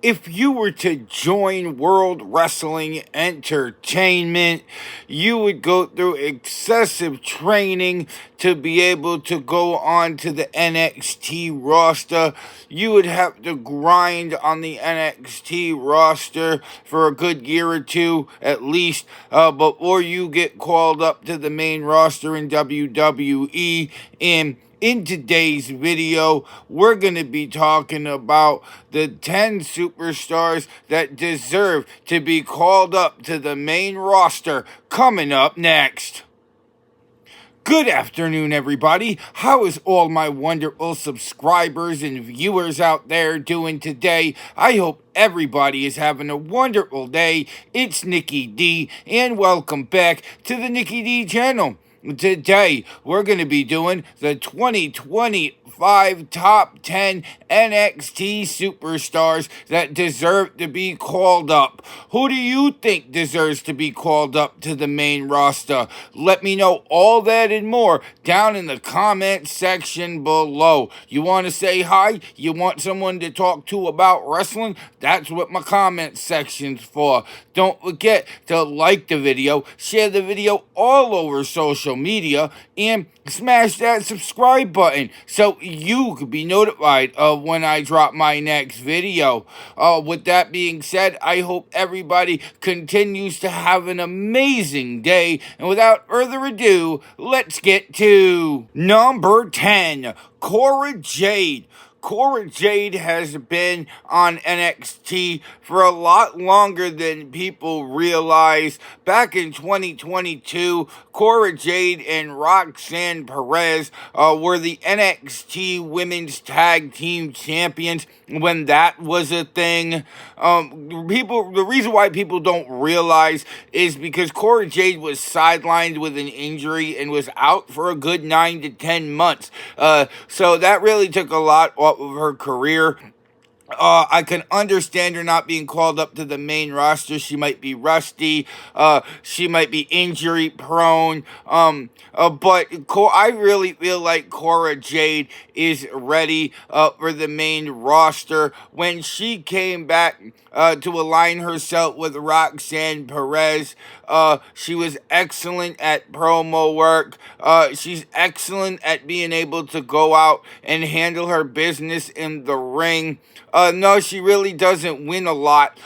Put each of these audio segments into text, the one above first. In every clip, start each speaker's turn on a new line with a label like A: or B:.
A: if you were to join World Wrestling Entertainment, you would go through excessive training to be able to go on to the NXT roster. You would have to grind on the NXT roster for a good year or two at least before you get called up to the main roster in WWE. And in today's video, we're going to be talking about the 10 superstars that deserve to be called up to the main roster coming up next. Good afternoon, everybody. How is all my wonderful subscribers and viewers out there doing today? I hope everybody is having a wonderful day. It's Nikki D, and welcome back to the Nikki D channel. Today, we're going to be doing the 2025 Top 10 NXT Superstars that deserve to be called up. Who do you think deserves to be called up to the main roster? Let me know all that and more down in the comment section below. You want to say hi? You want someone to talk to about wrestling? That's what my comment section's for. Don't forget to like the video, share the video all over social media, and smash that subscribe button so you could be notified of when I drop my next video. With that being said, I hope everybody continues to have an amazing day, and without further ado, let's get to number 10, Cora Jade. Cora Jade has been on NXT for a lot longer than people realize. Back in 2022, Cora Jade and Roxanne Perez were the NXT Women's Tag Team Champions when that was a thing. The reason why people don't realize is because Cora Jade was sidelined with an injury and was out for a good 9 to 10 months. So that really took a lot off of her career. I can understand her not being called up to the main roster. She might be rusty. She might be injury prone. But I really feel like Cora Jade is ready for the main roster. When she came back to align herself with Roxanne Perez, she was excellent at promo work. She's excellent at being able to go out and handle her business in the ring. No, she really doesn't win a lot,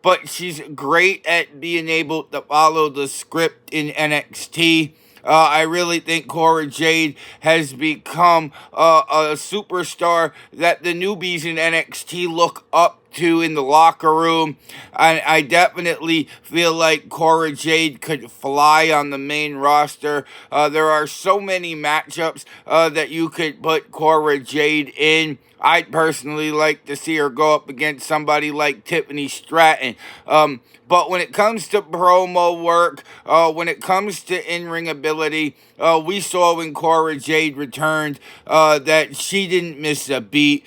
A: but she's great at being able to follow the script in NXT. I really think Cora Jade has become a superstar that the newbies in NXT look up to in the locker room. I definitely feel like Cora Jade could fly on the main roster. There are so many matchups that you could put Cora Jade in. I'd personally like to see her go up against somebody like Tiffany Stratton. But when it comes to promo work, when it comes to in-ring ability, we saw when Cora Jade returned that she didn't miss a beat.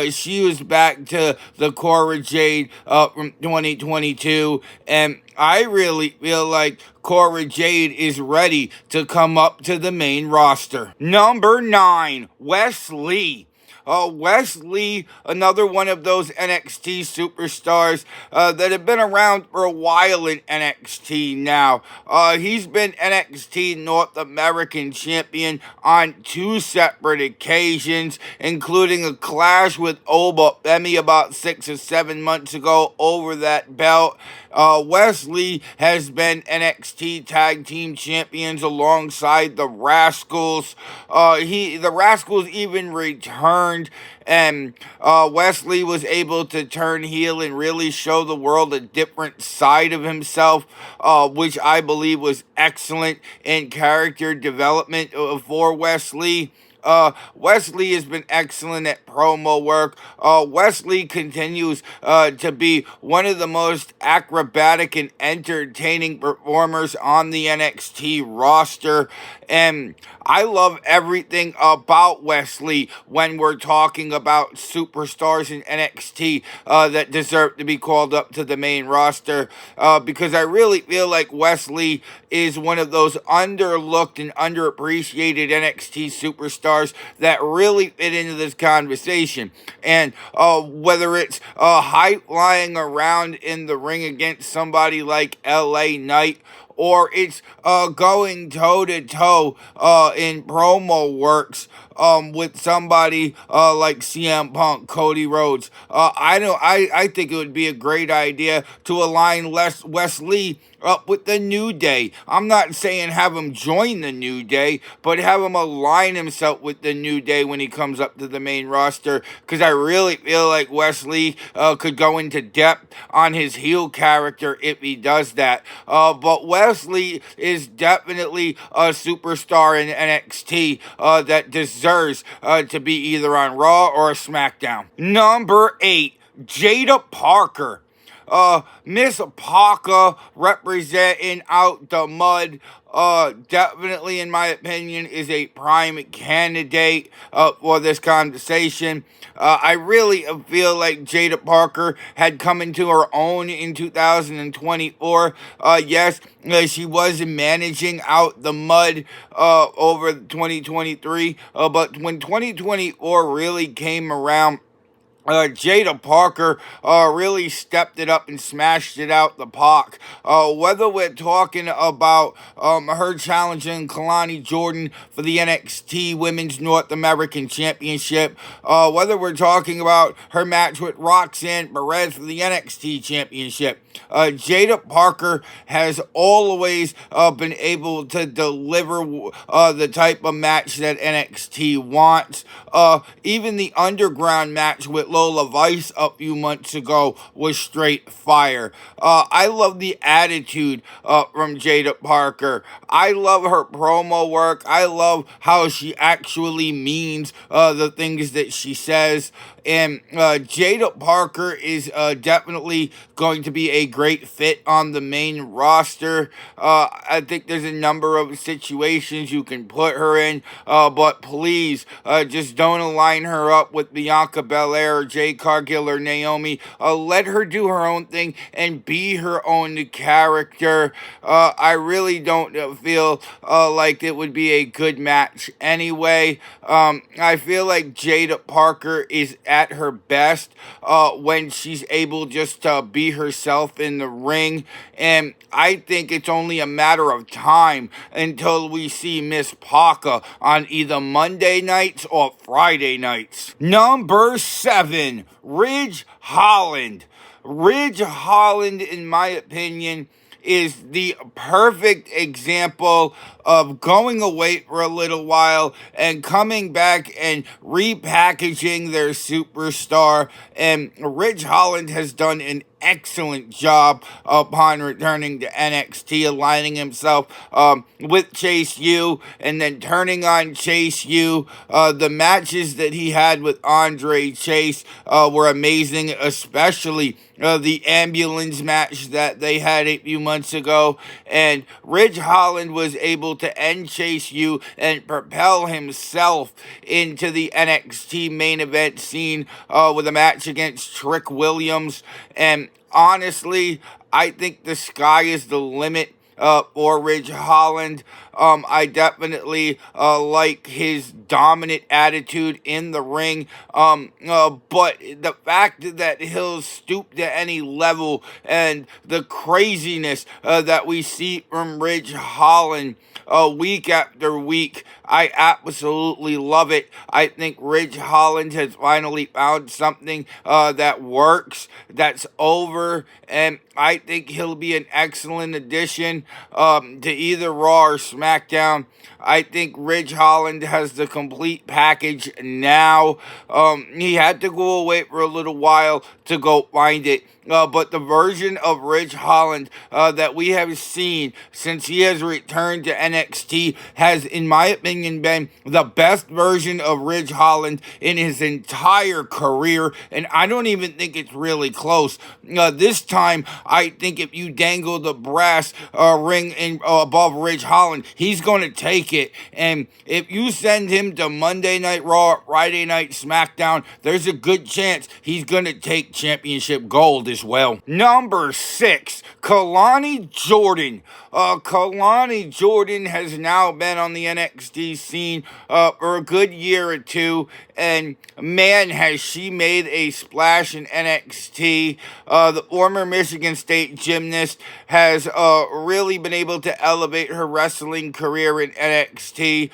A: She was back to the Cora Jade from 2022, and I really feel like Cora Jade is ready to come up to the main roster. Number 9, Wes Lee. Wes Lee, another one of those NXT superstars that have been around for a while in NXT now. He's been NXT North American champion on 2 separate occasions, including a clash with Oba Femi about 6 or 7 months ago over that belt. Wes Lee has been NXT Tag Team Champions alongside the Rascals. The Rascals even returned, and Wes Lee was able to turn heel and really show the world a different side of himself, which I believe was excellent in character development for Wes Lee. Wes Lee has been excellent at promo work. Wes Lee continues to be one of the most acrobatic and entertaining performers on the NXT roster. And I love everything about Wes Lee when we're talking about superstars in NXT that deserve to be called up to the main roster, because I really feel like Wes Lee is one of those underlooked and underappreciated NXT superstars superstars that really fit into this conversation. And whether it's hype lying around in the ring against somebody like LA Knight, or it's going toe to toe in promo works with somebody like CM Punk, Cody Rhodes. I think it would be a great idea to align Wes Lee up with the New Day. I'm not saying have him join the New Day, but have him align himself with the New Day when he comes up to the main roster, because I really feel like Wes Lee could go into depth on his heel character if he does that. But Wes Lee is definitely a superstar in NXT that deserves to be either on Raw or SmackDown. Number 8, Jada Parker. Miss Parker representing out the mud, definitely in my opinion is a prime candidate for this conversation. I really feel like Jada Parker had come into her own in 2024. Yes, she was managing out the mud over 2023, but when 2024 really came around, Jada Parker really stepped it up and smashed it out the park. Whether we're talking about her challenging Kalani Jordan for the NXT Women's North American Championship, whether we're talking about her match with Roxanne Perez for the NXT Championship, Jada Parker has always been able to deliver the type of match that NXT wants. Even the underground match with Lola Vice a few months ago was straight fire. I love the attitude from Jada Parker. I love her promo work. I love how she actually means the things that she says. And Jada Parker is definitely going to be a great fit on the main roster. I think there's a number of situations you can put her in, but please just don't align her up with Bianca Belair or Jade Cargill or Naomi. Let her do her own thing and be her own character. I really don't feel like it would be a good match anyway. I feel like Jada Parker is at her best when she's able just to be herself in the ring, and I think it's only a matter of time until we see Miss Parker on either Monday nights or Friday nights. Number 7, Ridge Holland. Ridge Holland, in my opinion, is the perfect example of going away for a little while and coming back and repackaging their superstar. And Ridge Holland has done an excellent job upon returning to NXT, aligning himself with Chase U and then turning on Chase U. The matches that he had with Andre Chase were amazing, especially the ambulance match that they had a few months ago. And Ridge Holland was able to end Chase U and propel himself into the NXT main event scene with a match against Trick Williams. And honestly, I think the sky is the limit for Ridge Holland. I definitely like his dominant attitude in the ring, but the fact that he'll stoop to any level and the craziness that we see from Ridge Holland week after week, I absolutely love it. I think Ridge Holland has finally found something that works, that's over, and I think he'll be an excellent addition to either Raw or SmackDown. I think Ridge Holland has the complete package now. He had to go away for a little while to go find it. But the version of Ridge Holland that we have seen since he has returned to NXT has, in my opinion, been the best version of Ridge Holland in his entire career, and I don't even think it's really close. This time, I think if you dangle the brass ring above Ridge Holland, he's going to take it. And if you send him to Monday Night Raw, Friday Night SmackDown, there's a good chance he's going to take championship gold as well. Number 6, Kalani Jordan. Kalani Jordan has now been on the NXT scene for a good year or two, and man, has she made a splash in NXT. The former Michigan State gymnast has really been able to elevate her wrestling career in NXT,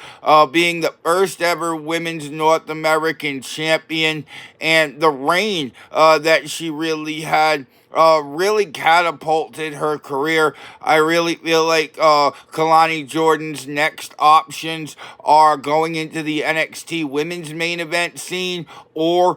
A: being the first ever women's North American champion, and the reign that she really had really catapulted her career. I really feel like Kalani Jordan's next options are going into the NXT women's main event scene or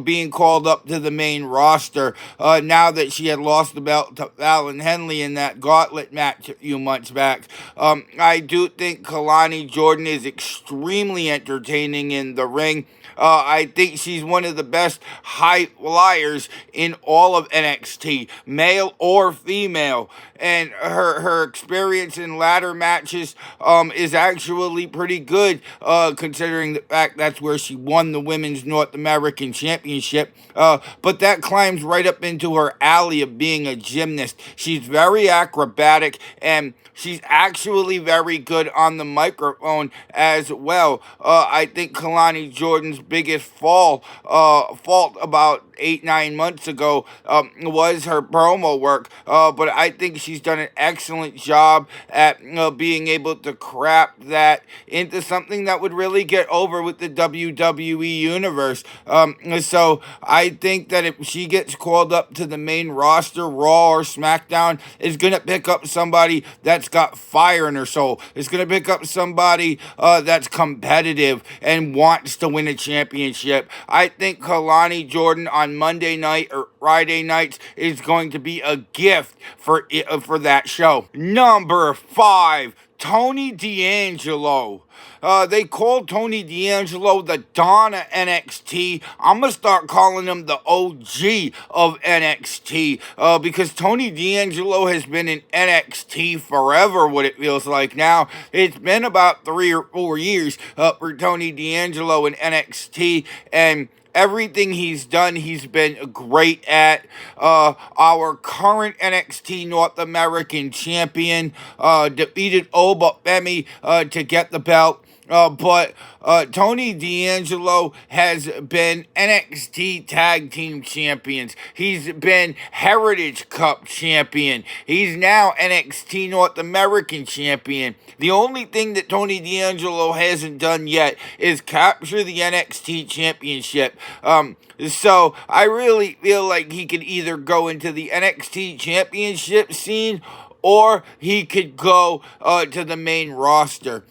A: being called up to the main roster now that she had lost the belt to Fallon Henley in that gauntlet match a few months back. I do think Kalani Jordan is extremely entertaining in the ring. I think she's one of the best high flyers in all of NXT, male or female. And her experience in ladder matches is actually pretty good, considering the fact that's where she won the Women's North American Championship. But that climbs right up into her alley of being a gymnast. She's very acrobatic, and she's actually very good on the microphone as well. I think Kalani Jordan's biggest fault about 8-9 months ago was her promo work. But I think she's done an excellent job at being able to craft that into something that would really get over with the WWE universe. So I think that if she gets called up to the main roster, Raw or SmackDown, is going to pick up somebody that's got fire in her soul. It's going to pick up somebody that's competitive and wants to win a championship. I think Kalani Jordan on Monday night or Friday nights is going to be a gift for that show. Number 5, Tony D'Angelo. They called Tony D'Angelo the Don of NXT. I'm going to start calling him the OG of NXT because Tony D'Angelo has been in NXT forever, what it feels like now. It's been about 3 or 4 years for Tony D'Angelo in NXT, and everything he's done, he's been great at. Our current NXT North American champion defeated Oba Femi to get the belt. But Tony D'Angelo has been NXT Tag Team Champions. He's been Heritage Cup Champion. He's now NXT North American Champion. The only thing that Tony D'Angelo hasn't done yet is capture the NXT Championship. So I really feel like he could either go into the NXT Championship scene or he could go to the main roster.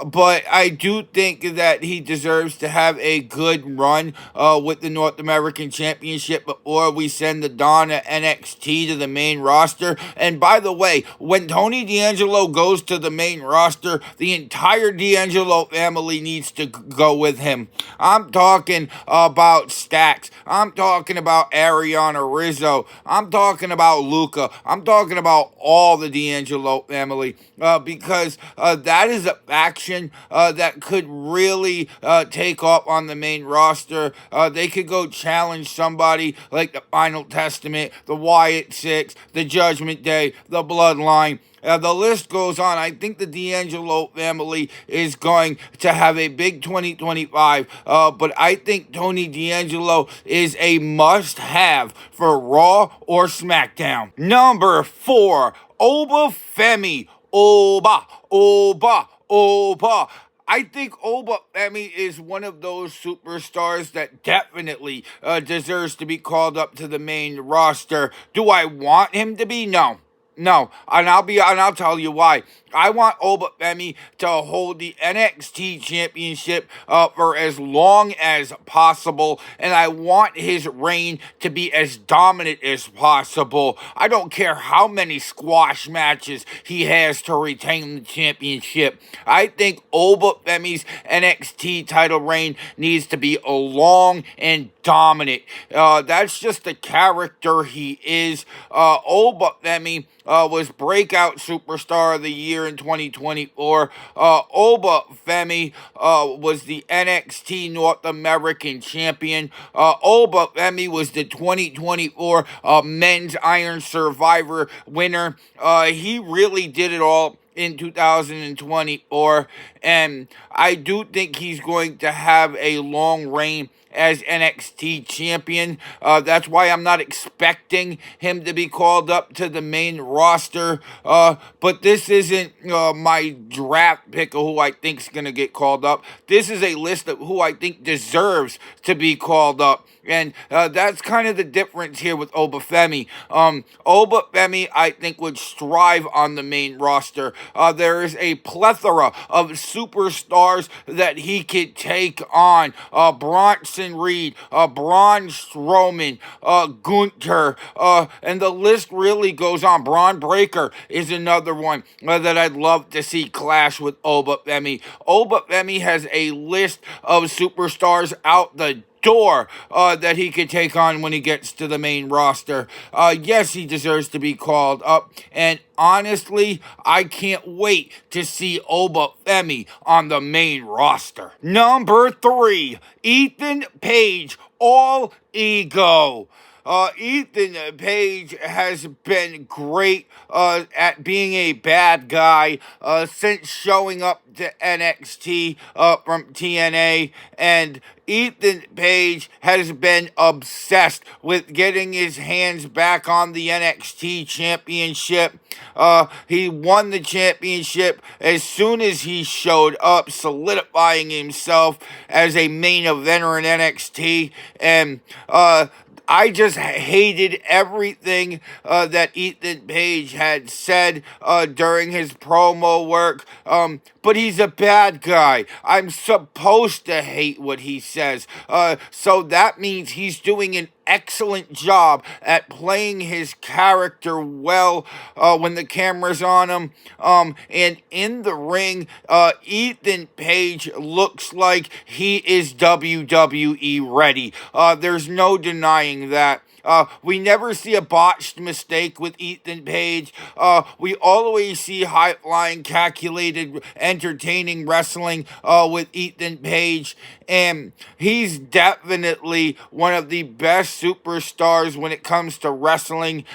A: But I do think that he deserves to have a good run with the North American Championship before we send the Donna NXT to the main roster. And by the way, when Tony D'Angelo goes to the main roster, the entire D'Angelo family needs to go with him. I'm talking about Stax. I'm talking about Ariana Rizzo. I'm talking about Luca. I'm talking about all the D'Angelo family because that is a faction that could really take off on the main roster. They could go challenge somebody like the Final Testament, the Wyatt Six, the Judgment Day, the Bloodline. The list goes on. I think the D'Angelo family is going to have a big 2025, but I think Tony D'Angelo is a must-have for Raw or SmackDown. Number 4, Oba Femi. Oba. I think Oba Femi is one of those superstars that definitely deserves to be called up to the main roster. Do I want him to be? No, and I'll tell you why. I want Oba Femi to hold the NXT Championship for as long as possible, and I want his reign to be as dominant as possible. I don't care how many squash matches he has to retain the championship. I think Oba Femi's NXT title reign needs to be long and dominant. That's just the character he is. Oba Femi was Breakout Superstar of the Year in 2024. Oba Femi was the NXT North American Champion. Oba Femi was the 2024 Men's Iron Survivor winner. He really did it all in 2024, and I do think he's going to have a long reign as NXT champion. That's why I'm not expecting him to be called up to the main roster. But this isn't my draft pick of who I think is going to get called up. This is a list of who I think deserves to be called up. And that's kind of the difference here with Obafemi. Obafemi, I think, would strive on the main roster. There is a plethora of superstars that he could take on. Bronson Reed, Braun Strowman, Gunther, and the list really goes on. Braun Breaker is another one that I'd love to see clash with Obafemi. Obafemi has a list of superstars out the door that he could take on when he gets to the main roster. Yes, he deserves to be called up, and honestly, I can't wait to see Obafemi on the main roster. Number 3, Ethan Page, all ego. Ethan Page has been great at being a bad guy since showing up to NXT from TNA, and Ethan Page has been obsessed with getting his hands back on the NXT championship. He won the championship as soon as he showed up, solidifying himself as a main eventer in NXT, and I just hated everything that Ethan Page had said during his promo work. But he's a bad guy. I'm supposed to hate what he says. So that means he's doing an excellent job at playing his character well when the camera's on him. And in the ring, Ethan Page looks like he is WWE ready. There's no denying that. We never see a botched mistake with Ethan Page. We always see high-flying, calculated, entertaining wrestling with Ethan Page. And he's definitely one of the best superstars when it comes to wrestling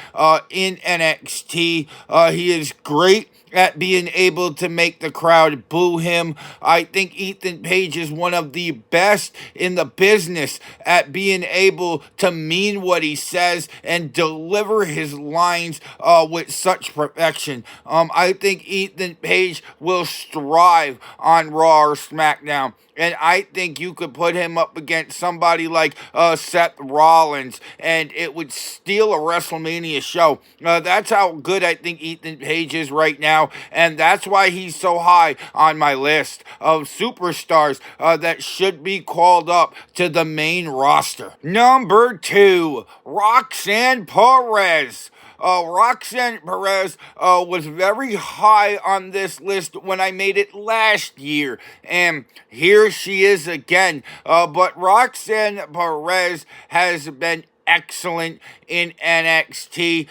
A: in NXT. He is great at being able to make the crowd boo him. I think Ethan Page is one of the best in the business at being able to mean what he says and deliver his lines with such perfection. I think Ethan Page will strive on Raw or SmackDown. And I think you could put him up against somebody like Seth Rollins, and it would steal a WrestleMania show. That's how good I think Ethan Page is right now, and that's why he's so high on my list of superstars that should be called up to the main roster. Number 2, Roxanne Perez. Roxanne Perez was very high on this list when I made it last year, and here she is again. But Roxanne Perez has been excellent in NXT.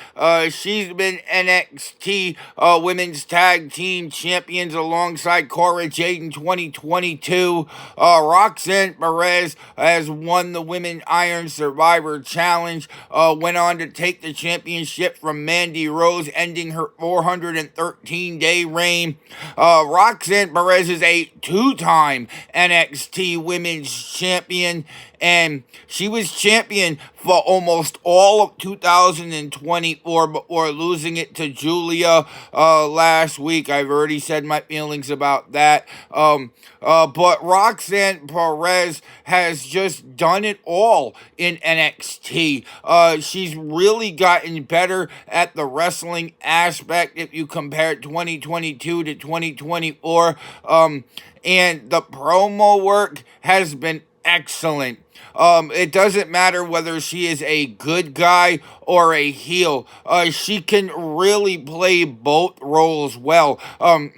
A: She's been NXT Women's Tag Team Champions alongside Cora Jade in 2022. Roxanne Perez has won the Women Iron Survivor Challenge, went on to take the championship from Mandy Rose, ending her 413-day reign. Roxanne Perez is a 2-time NXT Women's Champion, and she was champion for almost all of 2024 before losing it to Julia last week. I've already said my feelings about that. But Roxanne Perez has just done it all in NXT. She's really gotten better at the wrestling aspect if you compare 2022 to 2024. And the promo work has been excellent. It doesn't matter whether she is a good guy or a heel. She can really play both roles well,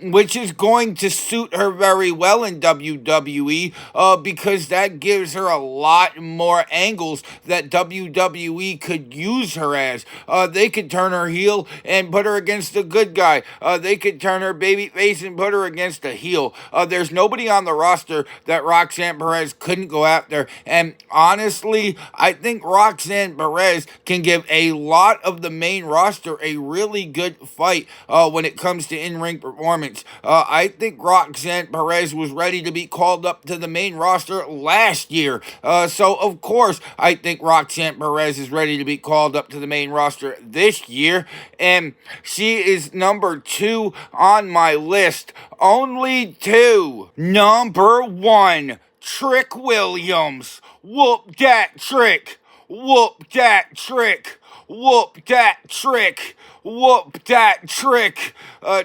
A: which is going to suit her very well in WWE, because that gives her a lot more angles that WWE could use her as. They could turn her heel and put her against a good guy. They could turn her babyface and put her against a heel. There's nobody on the roster that Roxanne Perez couldn't go after. And honestly, I think Roxanne Perez can give a lot of the main roster a really good fight when it comes to in-ring performance. I think Roxanne Perez was ready to be called up to the main roster last year. So, of course, I think Roxanne Perez is ready to be called up to the main roster this year. And she is number 2 on my list. Only 2. Number 1, Trick Williams. Whoop that trick. Whoop that trick. Whoop that trick. Whoop that trick.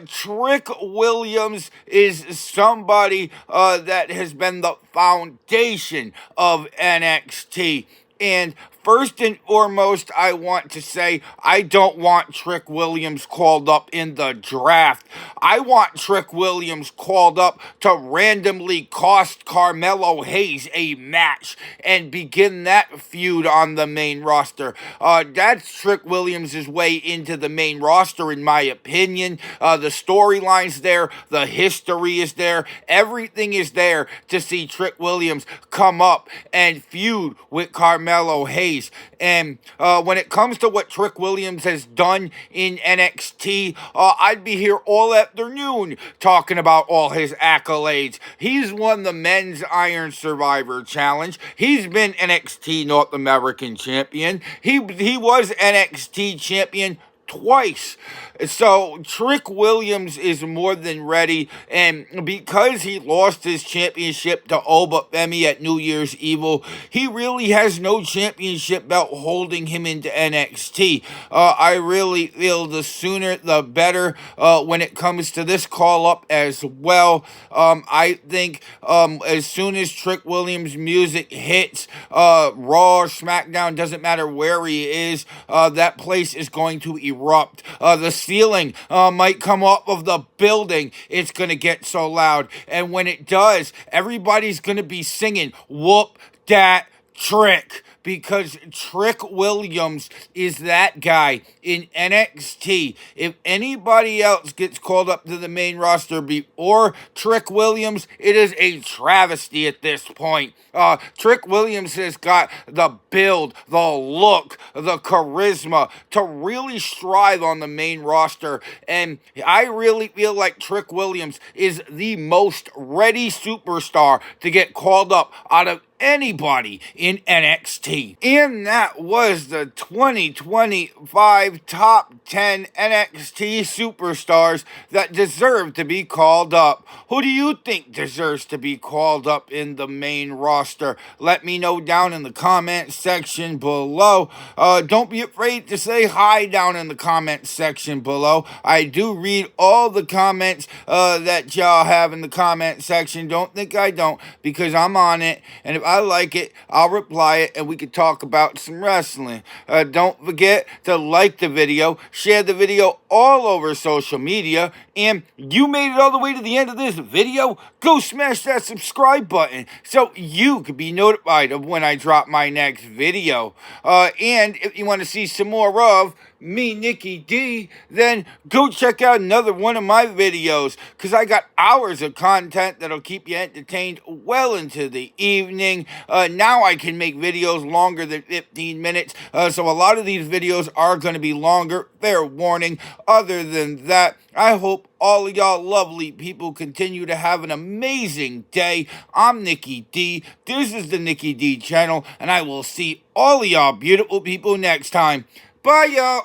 A: Trick Williams is somebody that has been the foundation of NXT. And first and foremost, I want to say I don't want Trick Williams called up in the draft. I want Trick Williams called up to randomly cost Carmelo Hayes a match and begin that feud on the main roster. That's Trick Williams' way into the main roster, in my opinion. The storyline's there, the history is there, everything is there to see Trick Williams come up and feud with Carmelo Hayes. And when it comes to what Trick Williams has done in NXT, I'd be here all afternoon talking about all his accolades. He's won the Men's Iron Survivor Challenge. He's been NXT North American Champion. He was NXT Champion twice. So Trick Williams is more than ready, and because he lost his championship to Oba Femi at New Year's Evil, he really has no championship belt holding him into NXT. I really feel the sooner the better when it comes to this call up as well. I think as soon as Trick Williams' music hits, Raw or SmackDown, doesn't matter where he is, that place is going to erupt. The ceiling might come off of the building. It's going to get so loud. And when it does, everybody's going to be singing, "Whoop that trick," because Trick Williams is that guy in NXT. If anybody else gets called up to the main roster before Trick Williams, it is a travesty at this point. Trick Williams has got the build, the look, the charisma to really strive on the main roster, and I really feel like Trick Williams is the most ready superstar to get called up out of anybody in NXT. And that was the 2025 top 10 NXT superstars that deserve to be called up. Who do you think deserves to be called up in the main roster? Let me know down in the comment section below. Don't be afraid to say hi down in the comment section below. I do read all the comments that y'all have in the comment section. Don't think I don't, because I'm on it, and if I like it, I'll reply it, and we can talk about some wrestling. Don't forget to like the video, share the video all over social media, and you made it all the way to the end of this video, go smash that subscribe button so you can be notified of when I drop my next video. And if you want to see some more of me, Nikki D, then go check out another one of my videos, because I got hours of content that'll keep you entertained well into the evening. Now I can make videos longer than 15 minutes, so a lot of these videos are going to be longer, fair warning. Other than that, I hope all of y'all lovely people continue to have an amazing day. I'm Nikki D. This is the Nikki D channel, and I will see all of y'all beautiful people next time. Bye, y'all.